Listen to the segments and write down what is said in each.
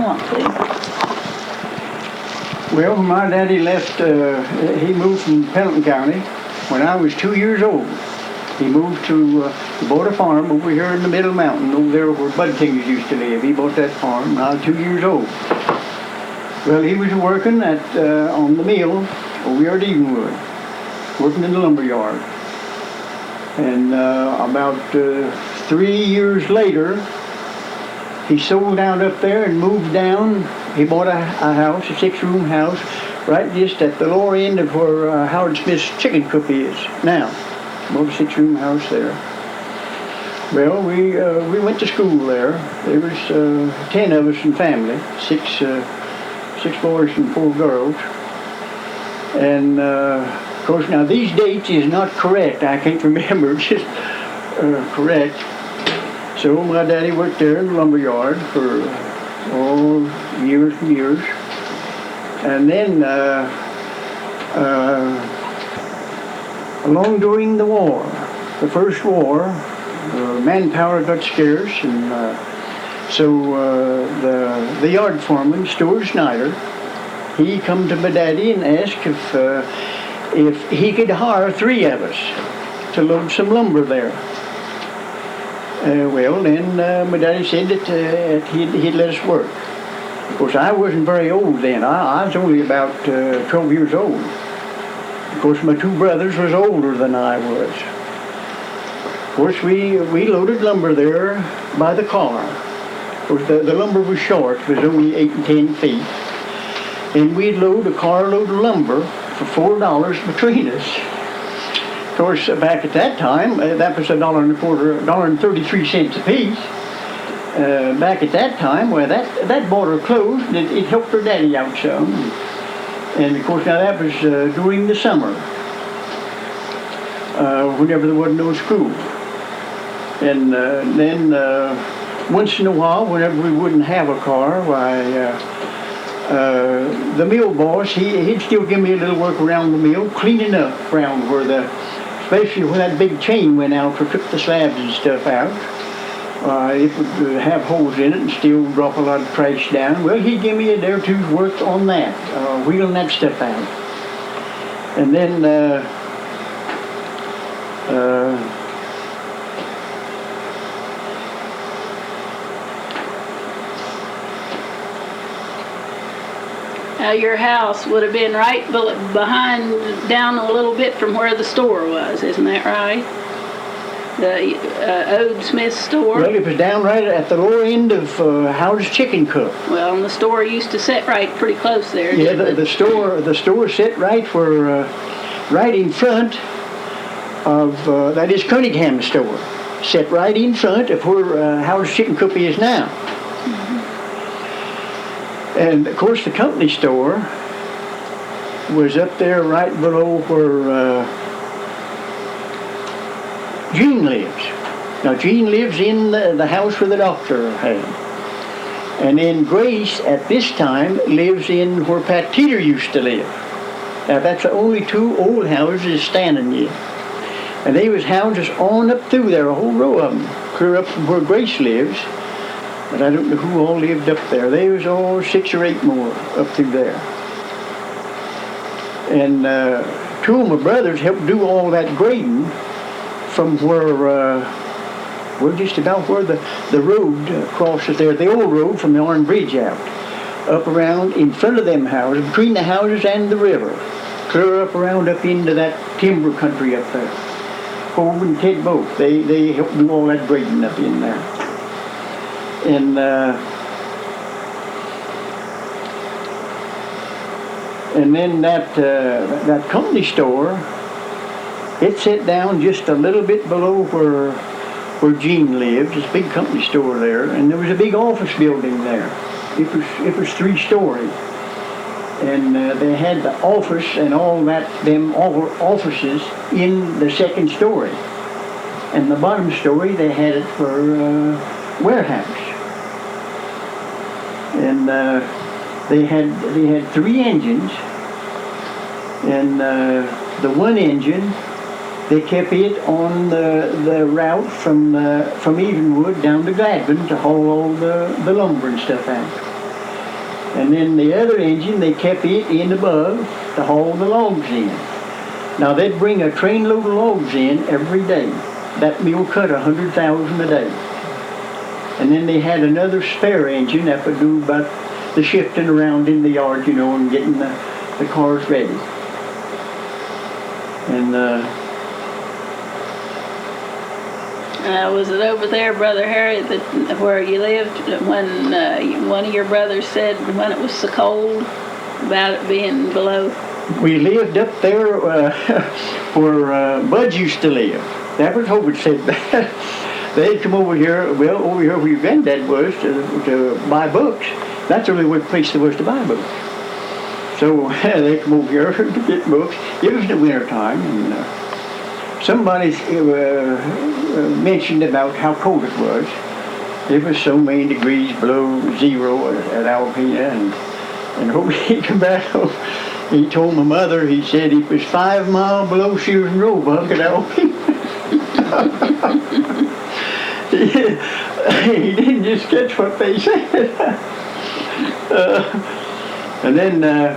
want to. Well, my daddy left, he moved from Pendleton County when I was 2 years old. He moved to, bought a farm over here in the Middle Mountain, over there where Bud Tingler used to live. He bought that farm when I was 2 years old. Well, he was working on the mill over here at Edenwood, working in the lumber yard. And about 3 years later, he sold out up there and moved down. He bought a house, a 6-room house, right just at the lower end of where Howard Smith's chicken coop is now. Bought a 6-room house there. Well, we went to school there. There was 10 of us in family, six boys and 4 girls. And of course, now these dates is not correct. I can't remember just correct. So my daddy worked there in the lumber yard for years and years. And then along during the war, the first war, manpower got scarce, and so the yard foreman, Stuart Snyder, he come to my daddy and asked if he could hire 3 of us to load some lumber there. Well, then my daddy said that he'd let us work. Of course, I wasn't very old then. I was only about 12 years old. Of course, my 2 brothers was older than I was. Of course, we loaded lumber there by the car. Of course, the lumber was short. It was only 8 and 10 feet. And we'd load a carload of lumber for $4 between us. Of course, back at that time, that was $1.33 a piece. Back at that time, well, that bought her clothes, and it helped her daddy out some. And of course, now that was during the summer, whenever there wasn't no school. And then once in a while, whenever we wouldn't have a car, why, the mill boss, he'd still give me a little work around the mill, cleaning up around where especially when that big chain went out or took the slabs and stuff out. It would have holes in it and still drop a lot of trash down. Well, he'd give me a day or two's work on that, wheeling that stuff out. And then your house would have been right behind, down a little bit from where the store was, isn't that right? The Ode Smith store? Well, it was down right at the lower end of Howard's Chicken Coop. Well, and the store used to sit right pretty close there. Yeah, the store sit right where, right in front of, that is Cunningham's store. Sit right in front of where Howard's Chicken Coop is now. And of course, the company store was up there right below where Gene lives. Now, Gene lives in the house where the doctor had. And then Grace, at this time, lives in where Pat Teeter used to live. Now, that's the only 2 old houses standing yet. And they was houses on up through there, a whole row of them, clear up from where Grace lives. But I don't know who all lived up there. They was all 6 or 8 more up through there. And 2 of my brothers helped do all that grading from where, just about where the road crosses there, the old road from the Orange Bridge out, up around in front of them houses, between the houses and the river, clear up around up into that timber country up there. Hope and Ted both, they helped do all that grading up in there. And then that company store, it set down just a little bit below where Gene lived. It's a big company store there, and there was a big office building there. It was 3-story, and they had the office and all them offices in the 2nd story, and the bottom story they had it for warehouse. And they had 3 engines, and the one engine, they kept it on the route from Edenwood down to Gladwin to haul all the lumber and stuff out. And then the other engine, they kept it in above to haul the logs in. Now they'd bring a trainload of logs in every day. That mill cut 100,000 a day. And then they had another spare engine that would do about the shifting around in the yard, and getting the cars ready. And was it over there, Brother Harry, where you lived, when one of your brothers said when it was so cold about it being below? we lived up there where Bud used to live. That was Hobart said that. They'd come over here, over here where your granddad was, to buy books. That's the only place there was to buy books. So they come over here to get books. It was the winter time, and somebody mentioned about how cold it was. It was so many degrees below zero at Alpena, and he come back home. He told my mother, he said it was 5 miles below Sears and Roebuck at Alpena. He didn't just catch what they said. And then, I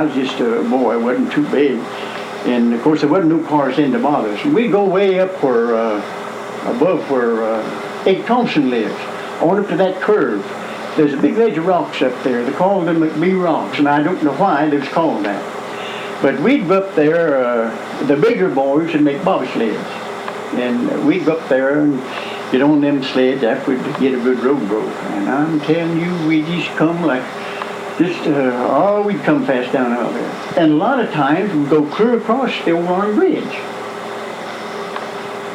was just a boy, wasn't too big. And of course there wasn't no cars in to bother us. And we'd go way up where, above where Ed Thompson lives, on up to that curve. There's a big ledge of rocks up there. They called them McBee Rocks, and I don't know why they was called that. But we'd go up there, the bigger boys would make bobsleds. And we'd go up there and get on them sleds after we'd get a good road broke. And I'm telling you, we just come like, we'd come fast down out there. And a lot of times we'd go clear across the old Warren Bridge.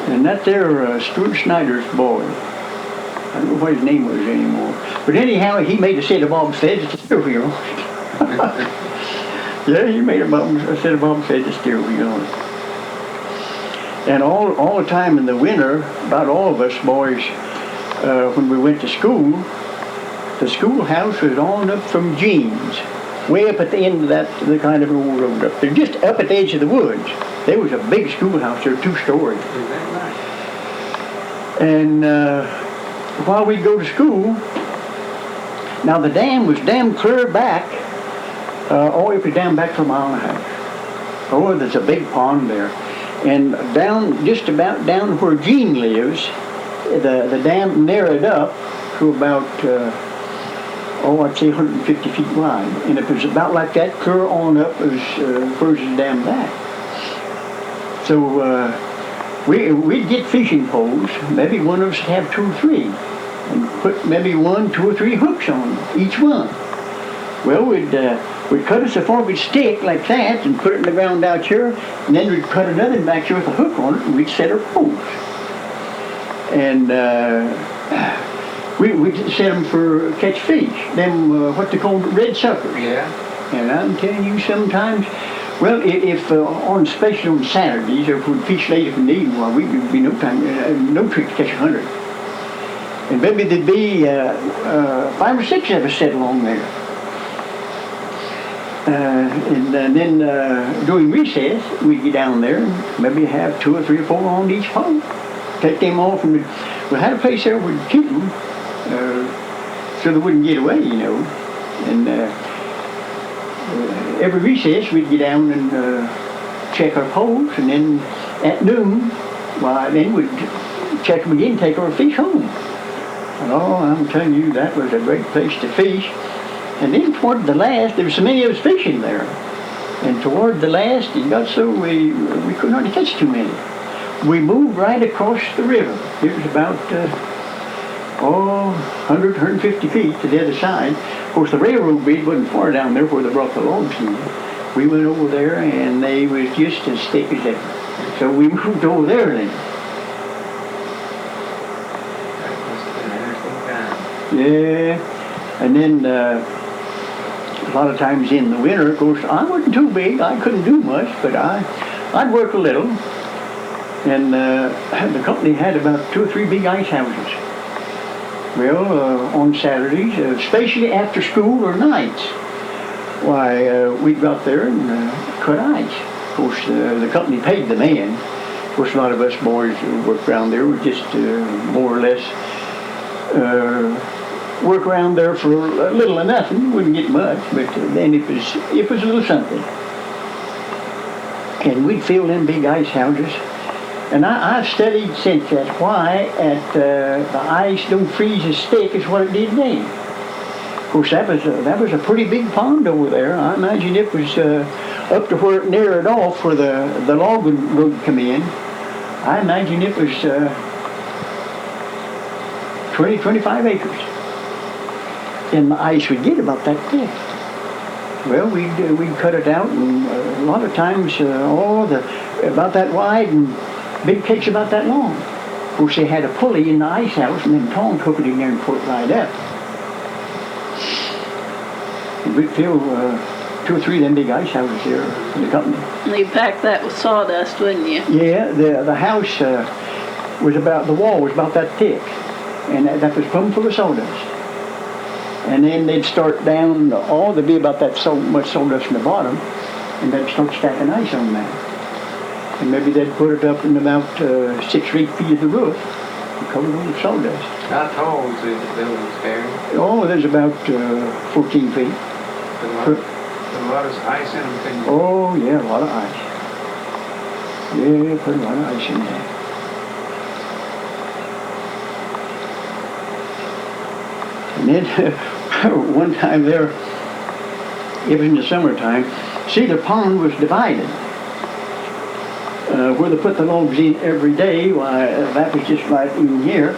And that there, Stuart Snyder's boy. I don't know what his name was anymore. But anyhow, he made a set of bobsleds to steer wheel on it. Yeah, he made a set of bobsleds to steer wheel on it. And all the time in the winter, about all of us boys, when we went to school, the schoolhouse was on up from Jean's, way up at the end of the kind of old road up there, just up at the edge of the woods. There was a big schoolhouse there, 2-story. And while we'd go to school, now the dam was damn clear back, all the way up to down back for a mile and a half. Oh, there's a big pond there. And down, just about down where Jean lives, the dam narrowed up to about, I'd say 150 feet wide. And it was about like that, clear on up as far as the dam back. So we'd get fishing poles. Maybe one of us would have 2 or 3. And put maybe 1, 2 or 3 hooks on each one. Well, we'd cut us a 4-foot stick like that and put it in the ground out here, and then we'd cut another back here with a hook on it, and we'd set our poles. And we'd set them for catch fish, them what they call red suckers. Yeah. And I'm telling you, sometimes, well, if especially on Saturdays, or if we'd fish late in the evening, well, we'd be no trick to catch 100. And maybe there'd be 5 or 6 of us set along there. And then during recess, we'd get down there and maybe have 2 or 3 or 4 on each pole. Take them off, and we had a place there we'd keep them so they wouldn't get away, And every recess, we'd get down and check our poles, and then at noon, then we'd check them again, take our fish home. And I'm telling you, that was a great place to fish. And then toward the last, there were so many of us fishing there. And toward the last, it got so we could not catch too many. We moved right across the river. It was about, 100, 150 feet to the other side. Of course, the railroad bridge wasn't far down there where they brought the logs in. We went over there, and they was just as thick as ever. So we moved over there then. Yeah, and then a lot of times in the winter, of course, I wasn't too big. I couldn't do much, but I'd work a little. And the company had about 2 or 3 big ice houses. Well, on Saturdays, especially after school or nights, we'd go out there and cut ice. Of course, the company paid the man. Of course, a lot of us boys who worked around there were just more or less work around there for a little or nothing. Wouldn't get much, but then it was a little something. And we'd fill them big ice houses. And I've studied since that why the ice don't freeze as thick as what it did then. Of course, that was a pretty big pond over there. I imagine it was up to where it narrowed off where the log would come in. I imagine it was 20, 25 acres. And the ice would get about that thick. Well, we'd cut it out, and a lot of times about that wide and big cakes about that long. Of course, they had a pulley in the ice house, and then Tom took it in there and put it right up. And we'd fill 2 or 3 of them big ice houses here for the company. And you packed that with sawdust, wouldn't you? Yeah, the house the wall was about that thick, and that was plumb full of sawdust. And then they'd start down, there'd be about that so much sawdust in the bottom, and they'd start stacking ice on that. And maybe they'd put it up in about 6 or 8 feet of the roof and cover it with sawdust. How tall is the building, Harry? Oh, there's about 14 feet. A lot of ice in them, couldn't you? Oh, yeah, a lot of ice. Yeah, put a lot of ice in there. And then one time there, it was in the summertime, see, the pond was divided. Where they put the logs in every day, why, that was just right in here.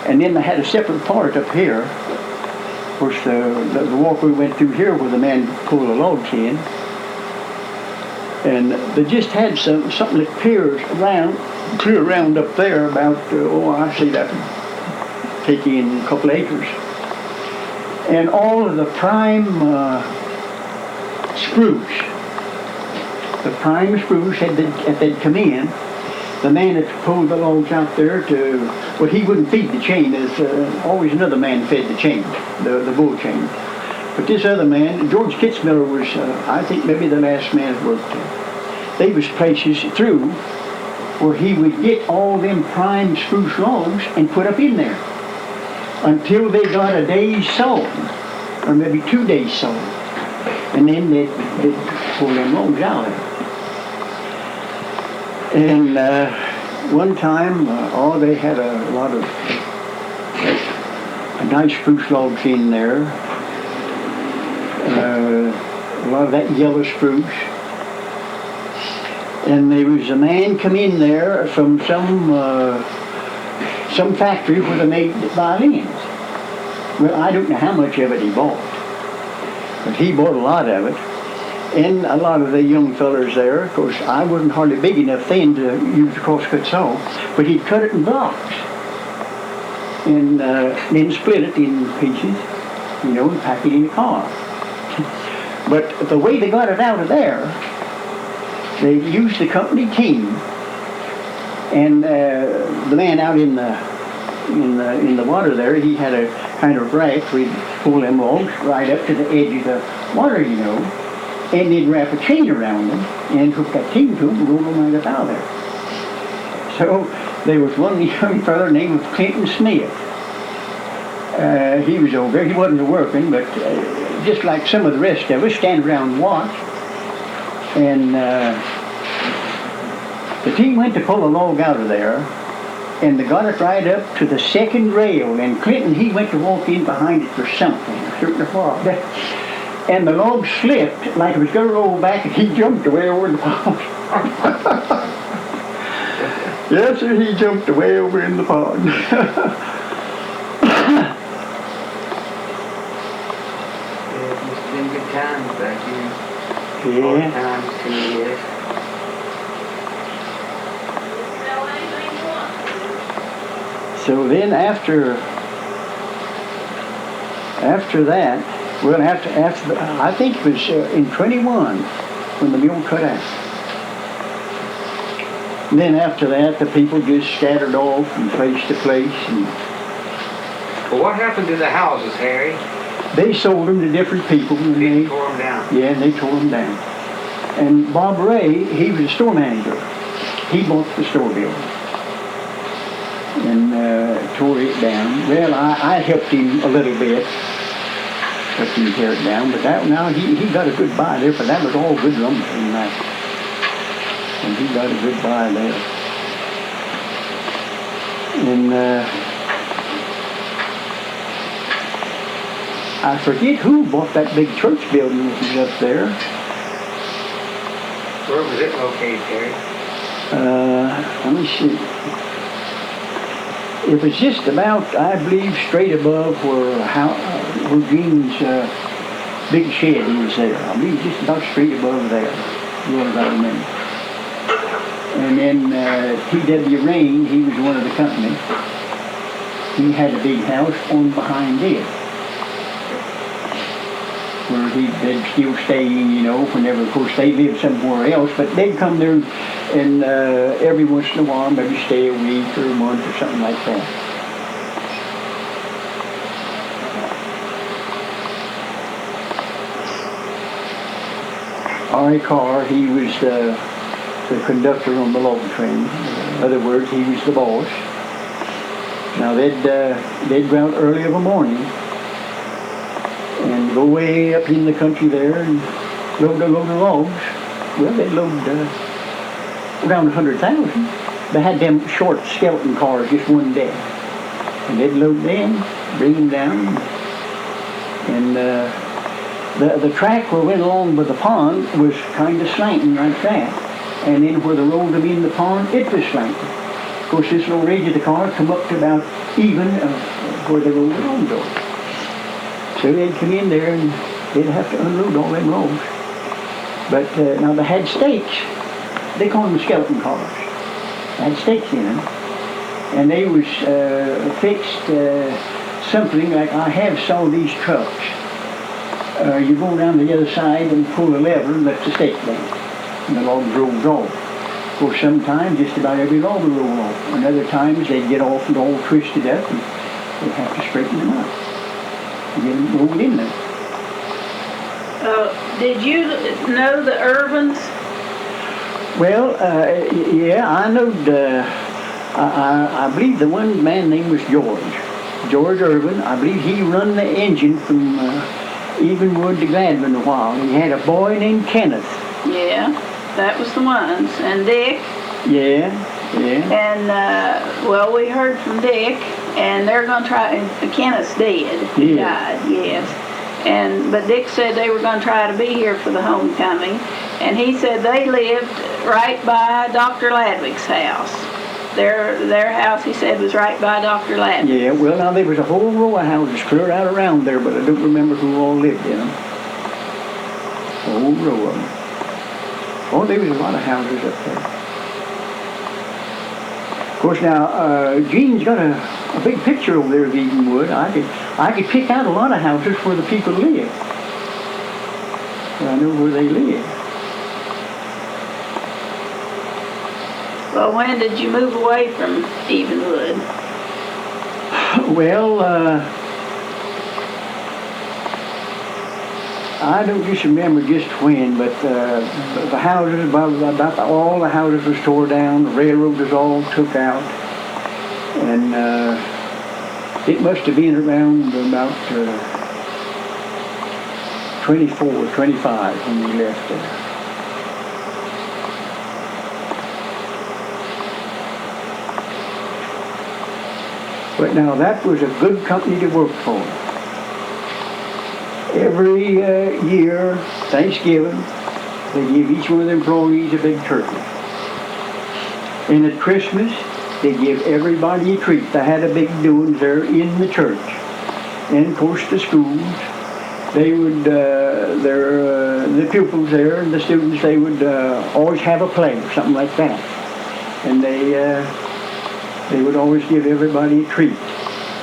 And then they had a separate part up here. Of course, the walkway went through here where the man pulled the logs in. And they just had something that clear around up there about, I see that would take in a couple acres. And all of the prime spruce, as they'd come in, the man that pulled the logs out there he wouldn't feed the chain. There's always another man fed the chain, the bull chain. But this other man, George Kitzmiller, was, I think, maybe the last man that worked there. They was places through where he would get all them prime spruce logs and put up in there until they got a day's sowing, or maybe 2 days sowing. And then they'd pull them logs out of it. And one time, they had a lot of nice spruce logs in there. A lot of that yellow spruce. And there was a man come in there from some factory where they made violins. Well, I don't know how much of it he bought, but he bought a lot of it. And a lot of the young fellers there, of course, I wasn't hardly big enough then to use a crosscut saw, but he'd cut it in blocks and then split it in pieces, and pack it in a car. But the way they got it out of there, they used the company team, and the man out in the water there, he had a kind of rack where he'd pull them logs right up to the edge of the water, and they'd wrap a chain around them and hook that team to them and roll them right up out of there. So there was one young fellow named Clinton Smith. He was over there. He wasn't working, but just like some of the rest of us, stand around and watch. And the team went to pull a log out of there, and they got it right up to the second rail. And Clinton, he went to walk in behind it for something, certain what. And the log slipped like it was going to roll back, and he jumped away over the pond. Yes, sir, he jumped away over in the pond. It's been good times back here. Yeah. Hard times to me, So then after that, well, after I think it was in 21 when the mule cut out. And then after that, the people just scattered off from place to place. And Well, what happened to the houses, Harry? they sold them to different people. And They tore them down. yeah, and they tore them down. And Bob Ray, he was a store manager. He bought the store building. and tore it down. Well, I helped him a little bit, helped him tear it down, but that now he got a good buy there, for that was all good lumber in that. And he got a good buy there. And I forget who bought that big church building that was up there. Where was it located, Harry? Let me see. It was just about, I believe, straight above where Gene's big shed is there. I believe just about straight above there, as well as I remember. And then T.W. Rain, he was one of the company. He had a big house on behind it, where they'd still stay, whenever, of course, they lived somewhere else, but they'd come there and every once in a while, maybe stay a week or a month or something like that. R.A. Carr, he was the conductor on the log train. In other words, he was the boss. Now they'd go out early of a morning and go way up in the country there and load a load of logs. Well, they'd load around 100,000. They had them short skeleton cars just one day. And they'd load them, bring them down, and the track where we went along with the pond was kind of slanting like that. And then where they rolled them in the pond, it was slanting. Of course, this little ridge of the car come up to about even where they rolled the logs over. So they'd come in there and they'd have to unload all them logs. But now they had stakes. They called them skeleton cars. They had stakes in them. And they was fixed something like I have saw these trucks. You go down the other side and pull the lever and let the stake down. And the logs rolls off. Of course, sometimes just about every log would roll off. And other times they'd get off and all twisted up and they'd have to straighten them up and get them rolled in there. Did you know the Irvins? Well, yeah, I knowed, I believe the one man name was George Irvin. I believe he run the engine from Evenwood to Gladwin a while. He had a boy named Kenneth. Yeah, that was the ones. And Dick? Yeah. And, well, we heard from Dick, and they're going to try, and Kenneth's dead. He died, yes. But Dick said they were going to try to be here for the homecoming, and he said they lived right by Dr. Ladwig's house. Their house, he said, was right by Dr. Ladwig's. Yeah, well, now there was a whole row of houses clear out around there, but I don't remember who all lived in them. A whole row of them. Oh, there was a lot of houses up there. Of course, now, Gene's got a big picture over there of Evenwood. I could pick out a lot of houses where the people live. I know where they live. Well, when did you move away from Evenwood? Well, I don't just remember just when, but the houses, about all the houses was tore down, the railroad was all took out, and it must have been around about 24, 25 when we left there. But now that was a good company to work for. Every year, Thanksgiving, they give each one of the employees a big turkey. And at Christmas, they give everybody a treat. They had a big doings there in the church. And of course the schools, they would, the pupils there and the students, they would always have a play or something like that. And they would always give everybody a treat.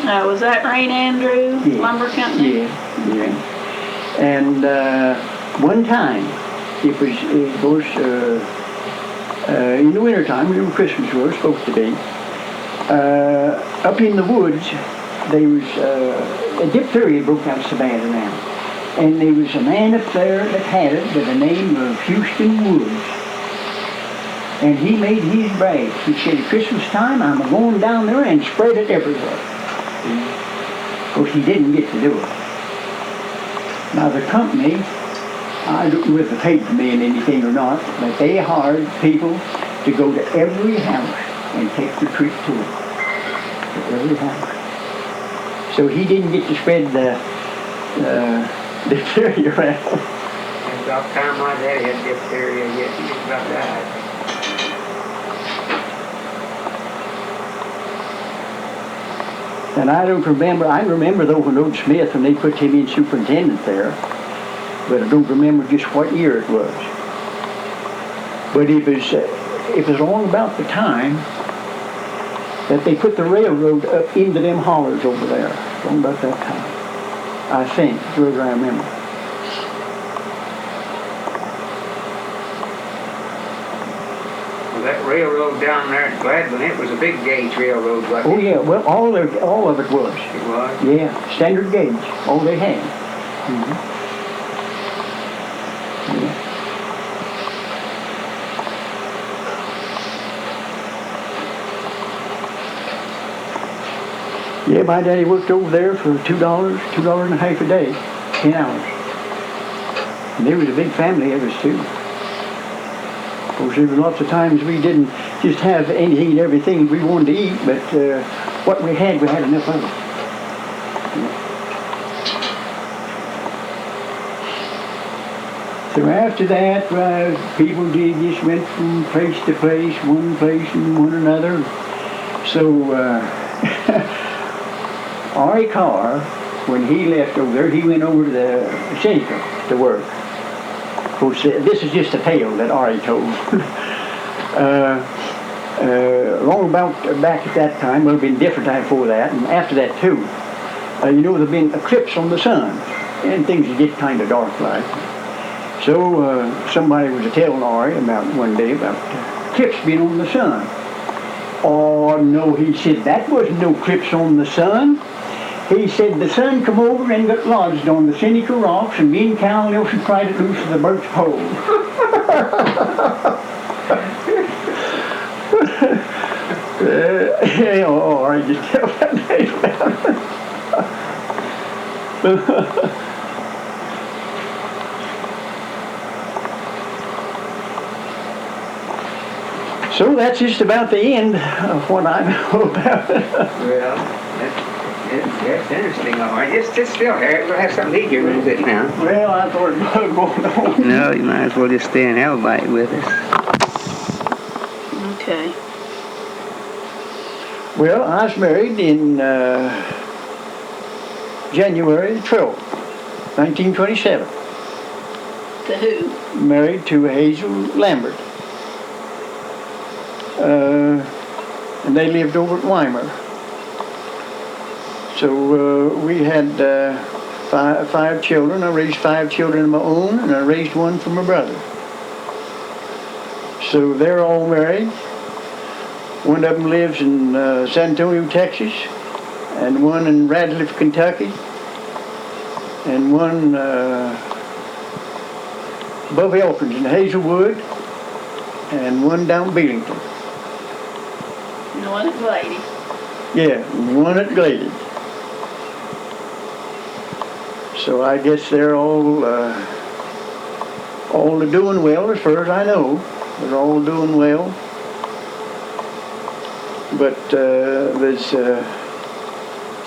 Was that Rain Andrew Lumber Company? Yeah. And one time, it was, of course, in the wintertime, when Christmas was supposed to be, up in the woods, there was a diphtheria broke out so bad around. And there was a man up there that had it by the name of Houston Woods. And he made his brag. He said, at Christmas time, I'm going down there and spread it everywhere. Of course, he didn't get to do it. Now, the company, I don't know if they paid for me in anything or not, but they hired people to go to every house and take the treat to it. To every house. So he didn't get to spread the diphtheria around. And about the time my daddy had diphtheria, yes, he just about died. And I remember though when old Smith, when they put him in superintendent there, but I don't remember just what year it was. But it was along about the time that they put the railroad up into them hollers over there. Along about that time, I think, as well as I remember. Well, that railroad down there at Gladwin, it was a big gauge railroad, wasn't Oh it? yeah, well all of it was. It was? Yeah, standard gauge, all they had. Mm-hmm. Yeah. Yeah, my daddy worked over there for $2.50 a day, 10 hours. And there was a big family of us too. Of course, there were lots of times we didn't just have anything and everything we wanted to eat, but what we had enough of it. So after that, people just went from place to place, one place and one another. So Ari Carr, when he left over there, he went over to the Seneca to work. Of course, this is just a tale that Ari told. Long about back at that time, well, it'd been different time before that, and after that too. You know, there'd been eclipse on the sun, and things would get kind of dark like. So somebody was telling Ari about one day about eclipse being on the sun. Oh no, he said, that wasn't no eclipse on the sun. He said the sun come over and got lodged on the Seneca rocks, and me and Cal Nelson pried it loose with a birch pole. Oh, I just tell that name about it. So that's just about the end of what I know about it. Well, that's interesting. All right, just still, Harry, we'll have something to eat here a little bit now. Well, I thought it was going on. No, you might as well just stay and have a bite with us. Okay. Well, I was married in January 12th, 1927. To who? Married to Hazel Lambert. And they lived over at Weimar. So we had five children. I raised 5 children of my own, and I raised one for my brother. So they're all married. One of them lives in San Antonio, Texas, and one in Radcliffe, Kentucky, and one above Elkins in Hazelwood, and one down Beelington. And one at Glady. Yeah, one at Glady. So I guess they're all doing well as far as I know. They're all doing well. But there's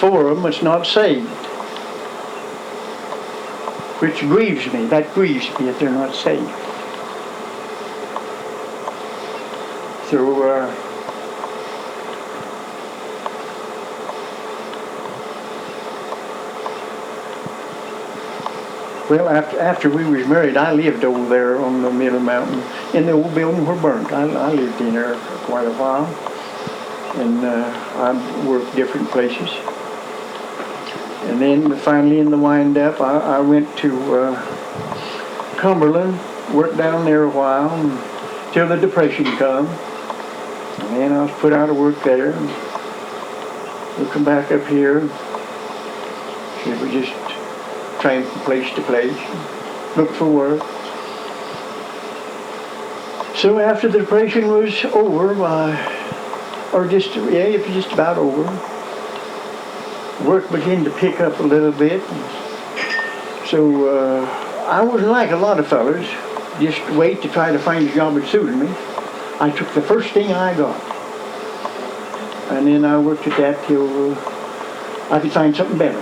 4 of them that's not saved. Which grieves me. That grieves me if they're not saved. So well, after we was married, I lived over there on the Middle Mountain in the old building where burnt. I lived in there for quite a while, and I worked different places. And then finally, in the wind-up, I went to Cumberland, worked down there a while until the Depression come. And then I was put out of work there. And we'll come back up here. It was just trying from place to place, look for work. So after the Depression was over, it was just about over, work began to pick up a little bit. So I wasn't like a lot of fellas, just wait to try to find a job that suited me. I took the first thing I got. And then I worked at that till I could find something better.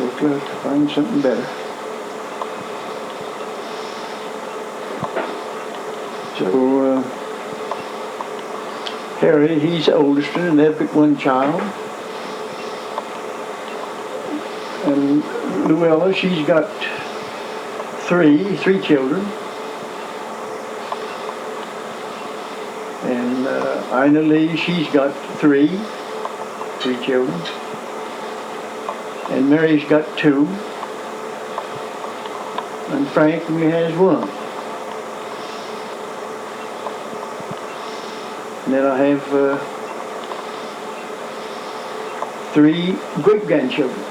Worked to find something better. So Harry, he's the oldest and they've got one child. And Luella, she's got three children. And Ina Lee, she's got three children. And Mary's got two. And Frank only has one. And then I have three great-grandchildren.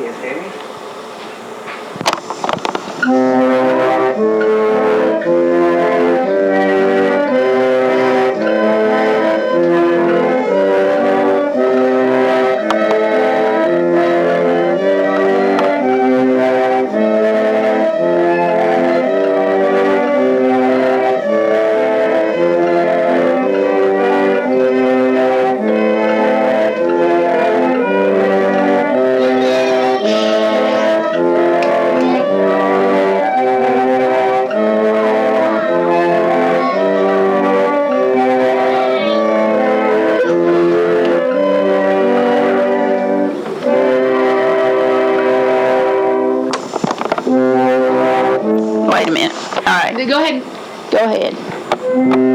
Yes, Harry? Wait a minute. All right, Go ahead. go ahead.